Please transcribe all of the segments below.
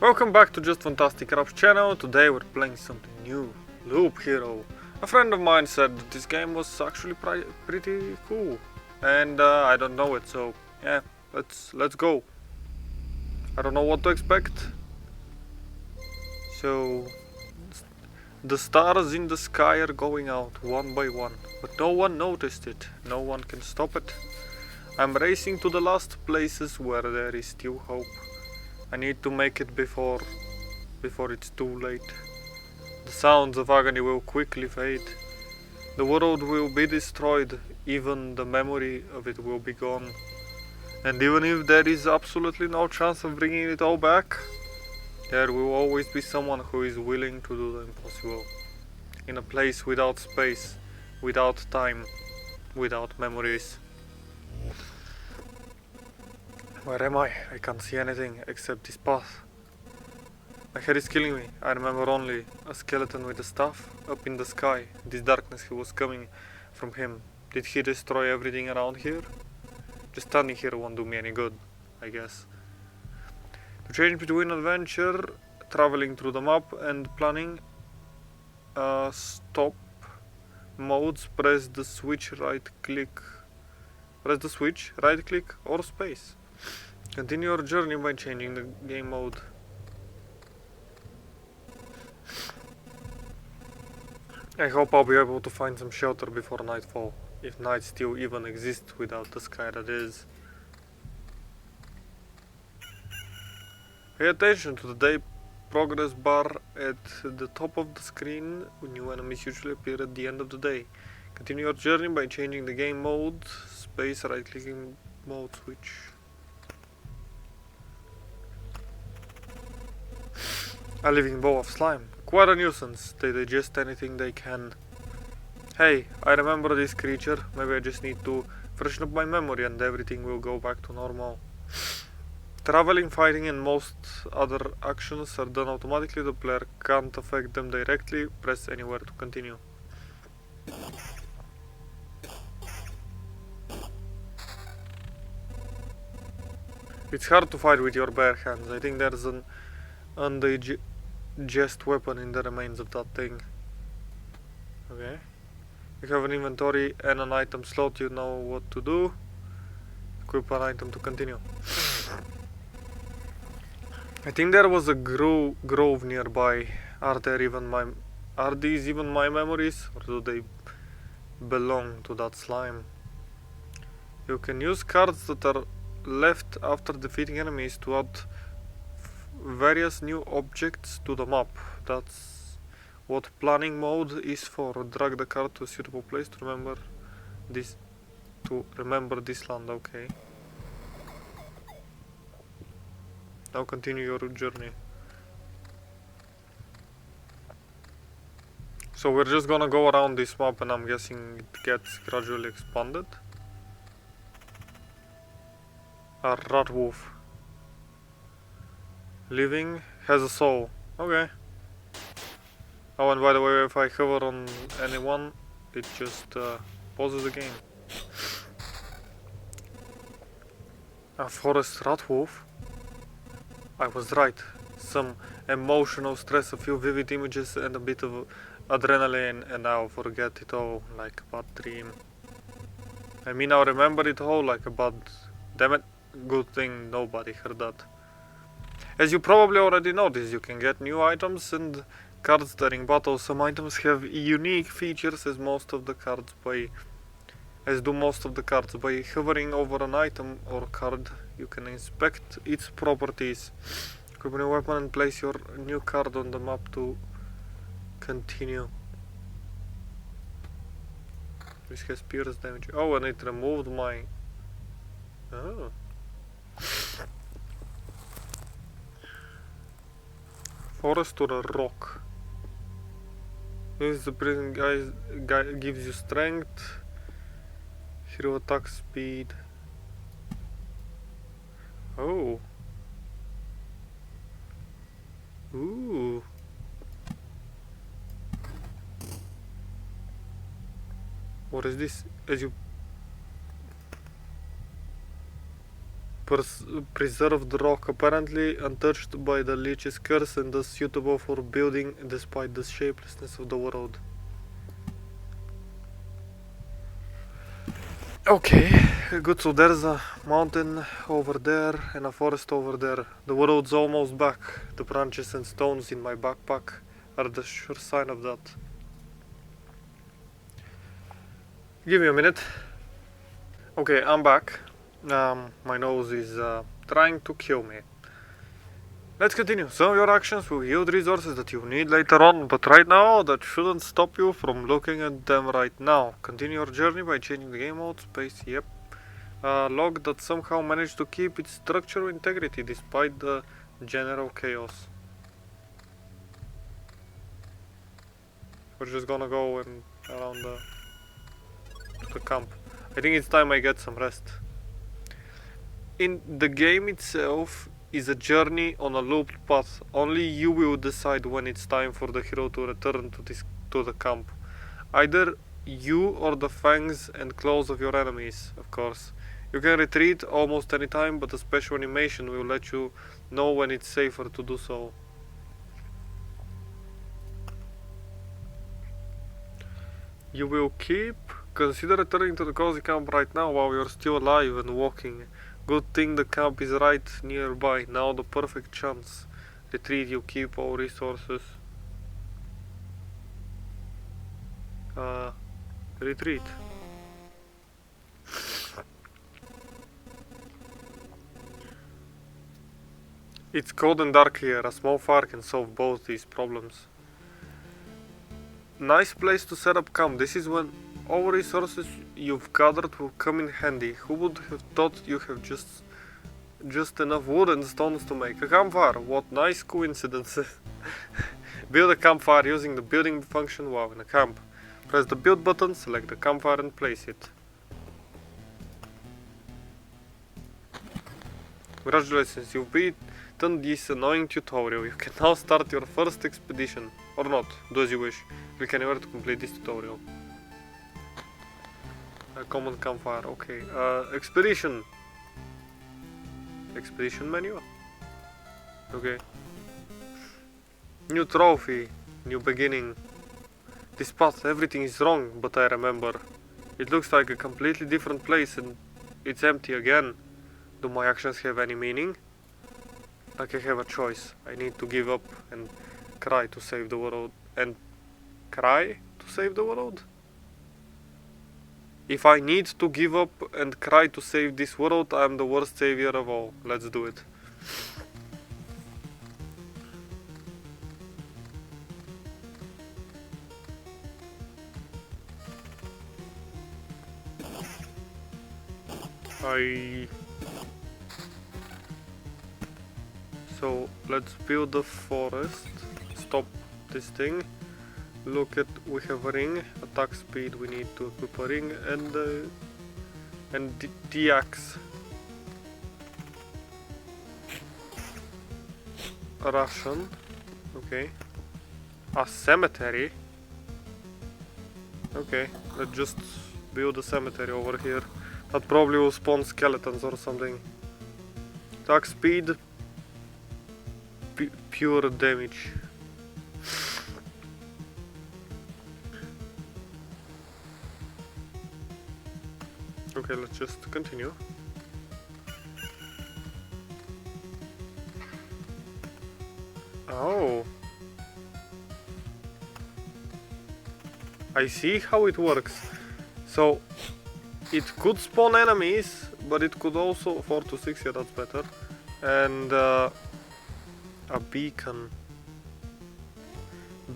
Welcome back to Just Fantastic Crafts channel. Today we're playing something new, Loop Hero. A friend of mine said that this game was actually pretty cool, and I don't know it, so yeah, let's go. I don't know what to expect. So the stars in the sky are going out one by one, but no one noticed it. No one can stop it. I'm racing to the last places where there is still hope. I need to make it before it's too late. The sounds of agony will quickly fade. The world will be destroyed, even the memory of it will be gone. And even if there is absolutely no chance of bringing it all back, there will always be someone who is willing to do the impossible. In a place without space, without time, without memories. Where am I? I can't see anything except this path. My head is killing me. I remember only a skeleton with a staff up in the sky. This darkness was coming from him. Did he destroy everything around here? Just standing here won't do me any good, I guess. To change between adventure, traveling through the map, and planning stop modes, press the switch, right click, or space. Continue your journey by changing the game mode. I hope I'll be able to find some shelter before nightfall, if night still even exists without the sky that is. Pay attention to the day progress bar at the top of the screen. New enemies usually appear at the end of the day. Continue your journey by changing the game mode, space, right clicking, mode switch. A living ball of slime. Quite a nuisance. They digest anything they can. Hey, I remember this creature. Maybe I just need to freshen up my memory and everything will go back to normal. Traveling, fighting and most other actions are done automatically. The player can't affect them directly. Press anywhere to continue. It's hard to fight with your bare hands. I think there's an undigested weapon in the remains of that thing. Okay. You have an inventory and an item slot, you know what to do. Equip an item to continue. I think there was a grove nearby. Are these even my memories, or do they belong to that slime? You can use cards that are left after defeating enemies to add various new objects to the map. That's what planning mode is for. Drag the card to a suitable place to remember this land. Okay. Now continue your journey. So we're just gonna go around this map and I'm guessing it gets gradually expanded. A rat wolf. Living, has a soul. Okay. Oh, and by the way, if I hover on anyone, it just pauses the game. A forest rat wolf? I was right. Some emotional stress, a few vivid images and a bit of adrenaline, and I'll forget it all like a bad dream. I mean, I'll remember it all like a bad... Damn it. Good thing nobody heard that. As you probably already noticed, you can get new items and cards during battle. Some items have unique features as do most of the cards. By hovering over an item or card, you can inspect its properties. Equip a new weapon and place your new card on the map to continue. This has pierce damage. Oh, and it removed my... Oh. Forest or a rock. Use the prison guy gives you strength. Hero attack speed. Oh. Ooh. What is this? preserved rock, apparently untouched by the Lich's curse and thus suitable for building despite the shapelessness of the world. Okay, good, so there's a mountain over there and a forest over there. The world's almost back. The branches and stones in my backpack are the sure sign of that. Give me a minute. Okay, I'm back. My nose is trying to kill me. Let's continue. Some of your actions will yield resources that you need later on, but right now that shouldn't stop you from looking at them right now. Continue your journey by changing the game mode, space, yep. Log that somehow managed to keep its structural integrity despite the general chaos. We're just gonna go and around the camp. I think it's time I get some rest. In the game itself is a journey on a looped path. Only you will decide when it's time for the hero to return to the camp. Either you or the fangs and claws of your enemies, of course. You can retreat almost any time, but a special animation will let you know when it's safer to do so. You will consider returning to the cozy camp right now while you're still alive and walking. Good thing the camp is right nearby. Now the perfect chance. Retreat, you keep all resources. Retreat. It's cold and dark here. A small fire can solve both these problems. Nice place to set up camp. This is when all resources you've gathered will come in handy. Who would have thought you have just enough wood and stones to make a campfire? What nice coincidences. Build a campfire using the building function while in a camp. Press the build button, select the campfire and place it. Congratulations, you've beaten this annoying tutorial. You can now start your first expedition. Or not, do as you wish. Click anywhere to complete this tutorial. A common campfire, okay. Expedition. Expedition menu. Okay. New trophy. New beginning. This path, everything is wrong, but I remember. It looks like a completely different place and it's empty again. Do my actions have any meaning? Like I have a choice. I need to give up and cry to save the world. And cry to save the world? If I need to give up and cry to save this world, I am the worst savior of all. Let's do it. So let's build the forest. Stop this thing. Look at, we have a ring, attack speed, we need to equip a ring and the axe. A ration, okay. A cemetery. Okay, let's just build a cemetery over here. That probably will spawn skeletons or something. Attack speed, pure damage. Okay, let's just continue. Oh. I see how it works. So, it could spawn enemies, but it could also... 4 to 6, yeah, that's better. And a beacon.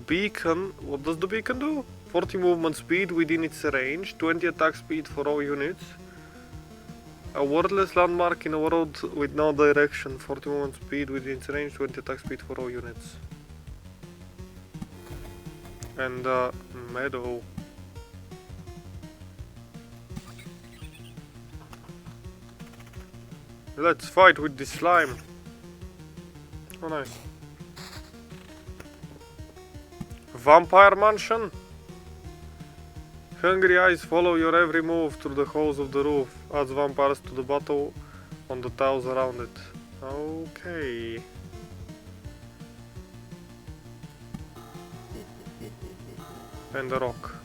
Beacon, what does the beacon do? 40 movement speed within its range, 20 attack speed for all units. A wordless landmark in a world with no direction, 40 movement speed within its range, 20 attack speed for all units. And meadow. Let's fight with this slime. Oh nice. Vampire mansion? Hungry eyes follow your every move through the holes of the roof. Adds vampires to the battle on the tiles around it. Okay. And the rock.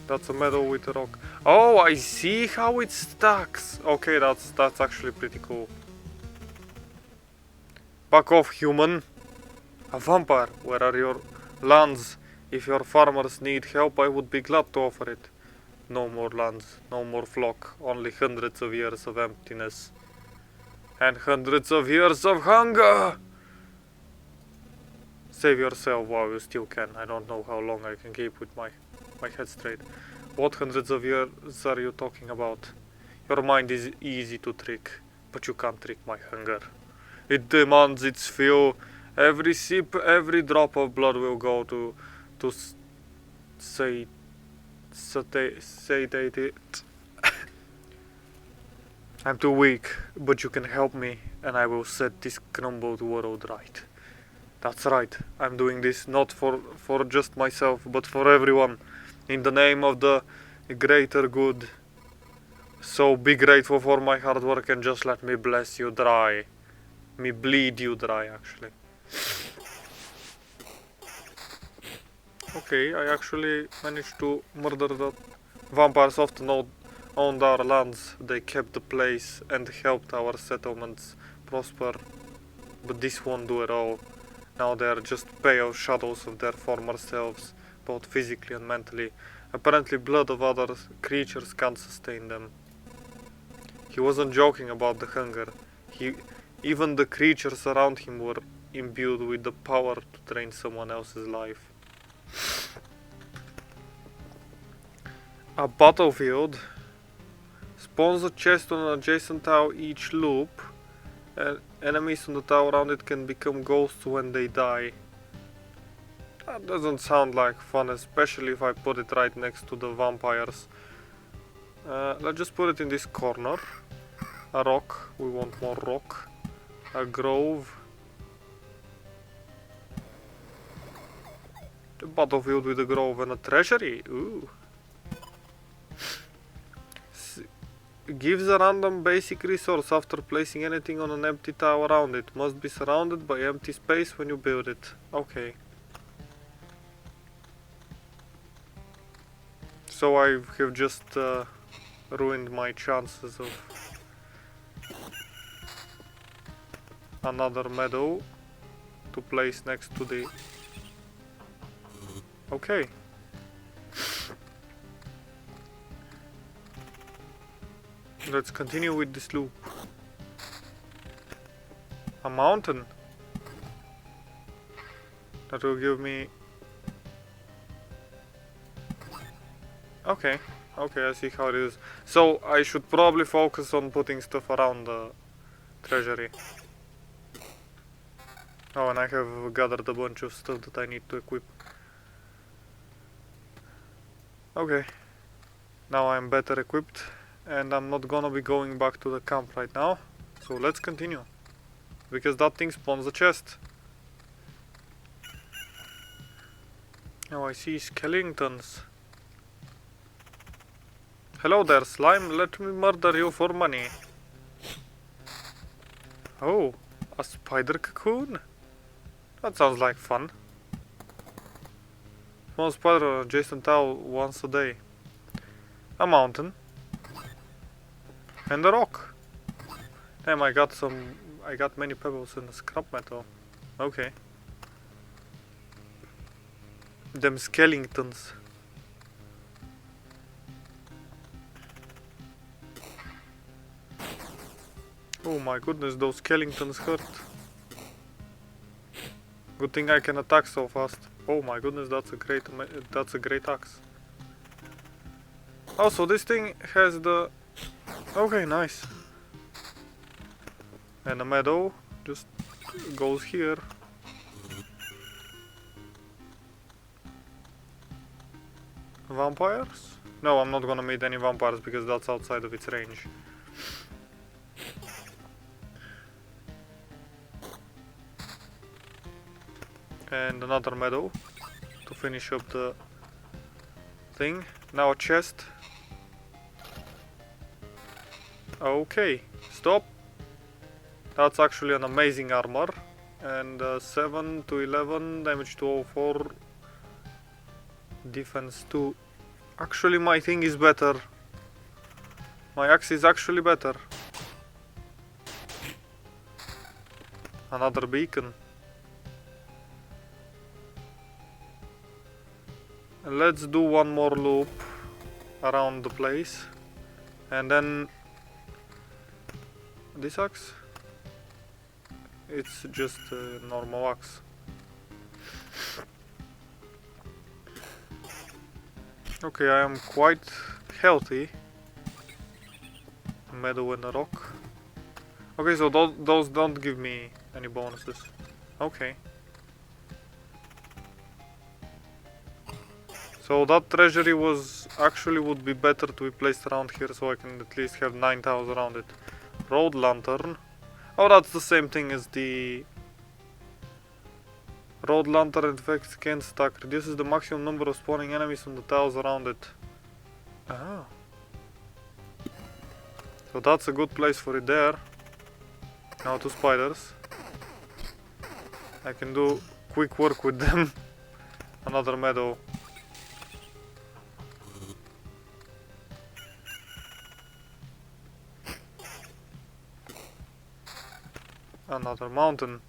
That's a meadow with a rock. Oh, I see how it stacks. Okay, that's actually pretty cool. Back off, human. A vampire, where are your lands? If your farmers need help, I would be glad to offer it. No more lands, no more flock, only hundreds of years of emptiness. And hundreds of years of hunger! Save yourself while you still can. I don't know how long I can keep with my head straight. What hundreds of years are you talking about? Your mind is easy to trick, but you can't trick my hunger. It demands its fill. Every sip, every drop of blood will go to satiate it. I'm too weak, but you can help me, and I will set this crumbled world right. That's right, I'm doing this not for just myself, but for everyone, in the name of the greater good. So be grateful for my hard work and just let me bless you dry. Me bleed you dry, actually. Okay, I actually managed to murder the vampires. Often owned our lands. They kept the place and helped our settlements prosper. But this won't do at all. Now they are just pale shadows of their former selves, both physically and mentally. Apparently blood of other creatures can't sustain them. He wasn't joking about the hunger. Even the creatures around him were imbued with the power to drain someone else's life. A battlefield spawns a chest on an adjacent tile each loop. Enemies on the tile around it can become ghosts when they die. That doesn't sound like fun, especially if I put it right next to the vampires. Let's just put it in this corner. A rock, we want more rock. A grove. The battlefield with a grove and a treasury. Ooh. Gives a random basic resource after placing anything on an empty tile around it. Must be surrounded by empty space when you build it. Okay. So I have just ruined my chances of another meadow to place next to the... Okay. Let's continue with this loop. A mountain. That will give me... Okay. Okay, I see how it is. So I should probably focus on putting stuff around the treasury. Oh, and I have gathered a bunch of stuff that I need to equip. Okay. Now I'm better equipped. And I'm not gonna be going back to the camp right now. So let's continue. Because that thing spawns a chest. Now I see skeletons. Hello there, slime. Let me murder you for money. Oh, a spider cocoon? That sounds like fun. Small spider on adjacent tile once a day. A mountain. And a rock. Damn, I got many pebbles and scrap metal. Okay. Them skeletons. Oh my goodness, those skeletons hurt. Good thing I can attack so fast. Oh my goodness, that's a great axe. Also, this thing has the... Okay, nice. And a meadow just goes here. Vampires? No, I'm not gonna meet any vampires because that's outside of its range. And another meadow to finish up the thing. Now a chest. Okay, stop. That's actually an amazing armor. And 7 to 11, damage to 04, defense 2. Actually my thing is better. My axe is actually better. Another beacon. Let's do one more loop around the place. And then this axe? It's just a normal axe. Okay, I am quite healthy. Meadow and a rock. Okay, so those don't give me any bonuses. Okay. So that treasury was actually would be better to be placed around here, so I can at least have 9 tiles around it. Road lantern. Oh, that's the same thing as the road lantern. Effects can't stack. Reduces the maximum number of spawning enemies on the tiles around it. Ah. So that's a good place for it there. Now 2 spiders. I can do quick work with them. Another meadow. Another mountain.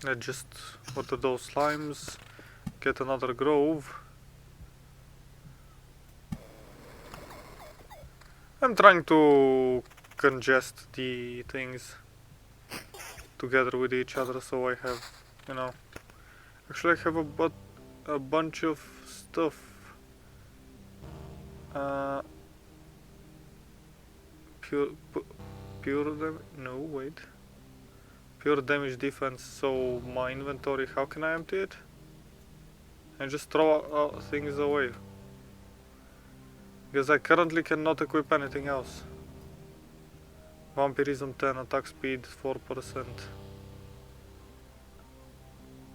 Let's just water those slimes. Get another grove. I'm trying to congest the things together with each other, so I have, you know, actually I have a bunch of stuff. Pure damage, no wait, pure damage defense. So my inventory, how can I empty it? And just throw things away. Because I currently cannot equip anything else. Vampirism 10, attack speed 4%.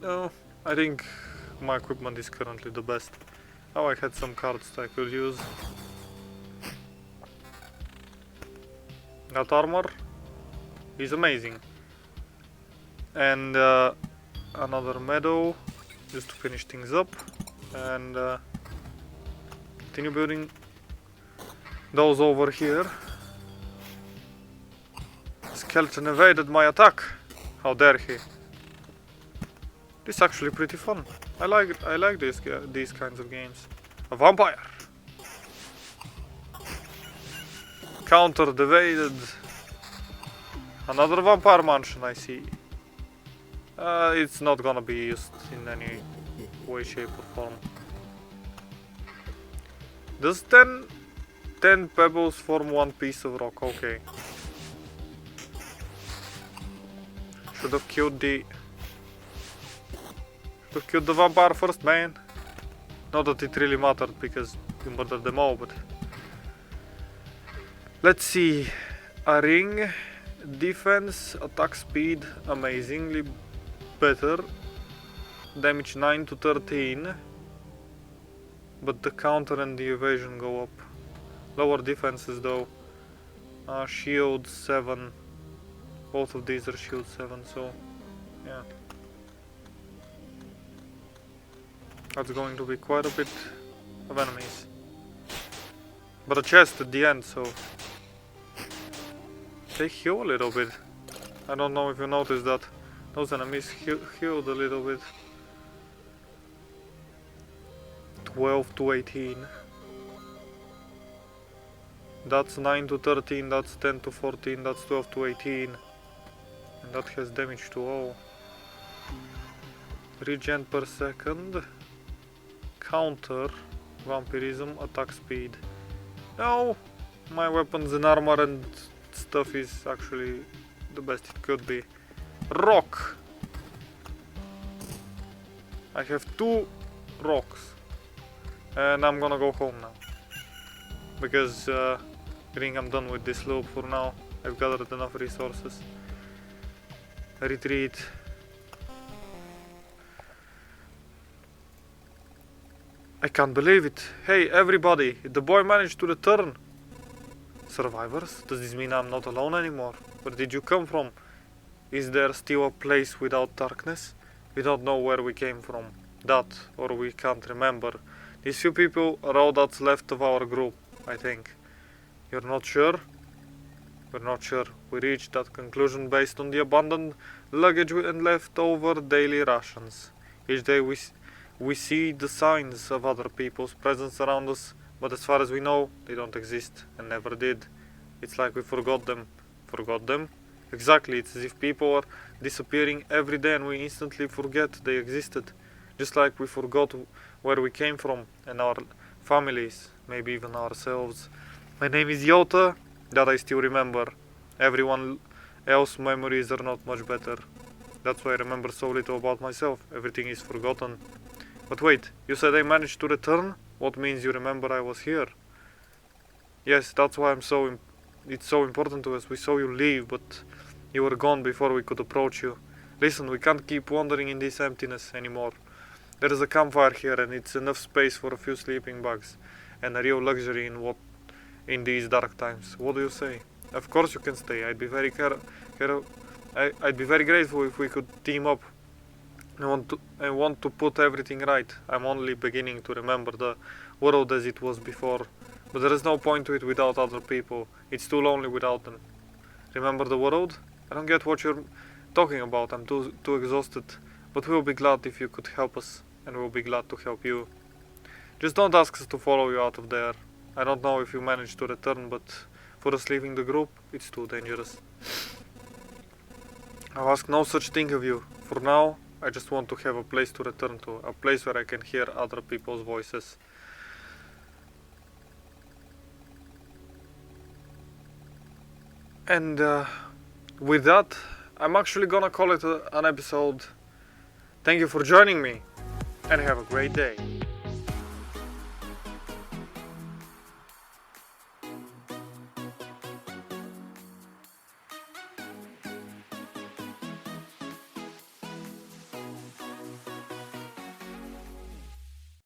No, I think my equipment is currently the best. Oh, I had some cards that I could use. That armor is amazing. And another meadow just to finish things up. And continue building those over here. Skeleton evaded my attack. How dare he? This is actually pretty fun. I like these kinds of games. A vampire. Countered, evaded. Another vampire mansion, I see. It's not gonna be used in any way, shape or form. Does 10 pebbles form one piece of rock? Okay. Should have killed the vampire first, man. Not that it really mattered because you murdered them all, but let's see. A ring, defense, attack speed, amazingly better. Damage 9 to 13. But the counter and the evasion go up. Lower defenses though. Shield 7. Both of these are shield 7, so yeah. That's going to be quite a bit of enemies. But a chest at the end, so they heal a little bit. I don't know if you noticed that. Those enemies healed a little bit. 12 to 18. That's 9 to 13, that's 10 to 14, that's 12 to 18. And that has damage to all. Regen per second. Counter. Vampirism. Attack speed. No! My weapons and armor and stuff is actually the best it could be. Rock! I have 2 rocks. And I'm gonna go home now. Because I think I'm done with this loop for now. I've gathered enough resources. Retreat. I can't believe it. Hey everybody, the boy managed to return. Survivors? Does this mean I'm not alone anymore? Where did you come from? Is there still a place without darkness? We don't know where we came from. That, or we can't remember. These few people are all that's left of our group, I think. You're not sure? We're not sure. We reached that conclusion based on the abundant luggage and leftover daily rations. Each day we see the signs of other people's presence around us, but as far as we know, they don't exist and never did. It's like we forgot them. Forgot them? Exactly, it's as if people are disappearing every day and we instantly forget they existed. Just like we forgot where we came from and our families, maybe even ourselves. My name is Yota, that I still remember. Everyone else's memories are not much better. That's why I remember so little about myself. Everything is forgotten. But wait, you said I managed to return? What means you remember I was here? Yes, that's why it's so important to us. We saw you leave, but you were gone before we could approach you. Listen, we can't keep wandering in this emptiness anymore. There is a campfire here and it's enough space for a few sleeping bags and a real luxury in these dark times. What do you say? Of course you can stay. I'd be very I'd be very grateful if we could team up. I want to put everything right. I'm only beginning to remember the world as it was before. But there is no point to it without other people. It's too lonely without them. Remember the world? I don't get what you're talking about. I'm too exhausted. But we'll be glad if you could help us. And we'll be glad to help you. Just don't ask us to follow you out of there. I don't know if you managed to return, but for us leaving the group, it's too dangerous. I'll ask no such thing of you. For now, I just want to have a place to return to. A place where I can hear other people's voices. And with that, I'm actually gonna call it an episode. Thank you for joining me, and have a great day.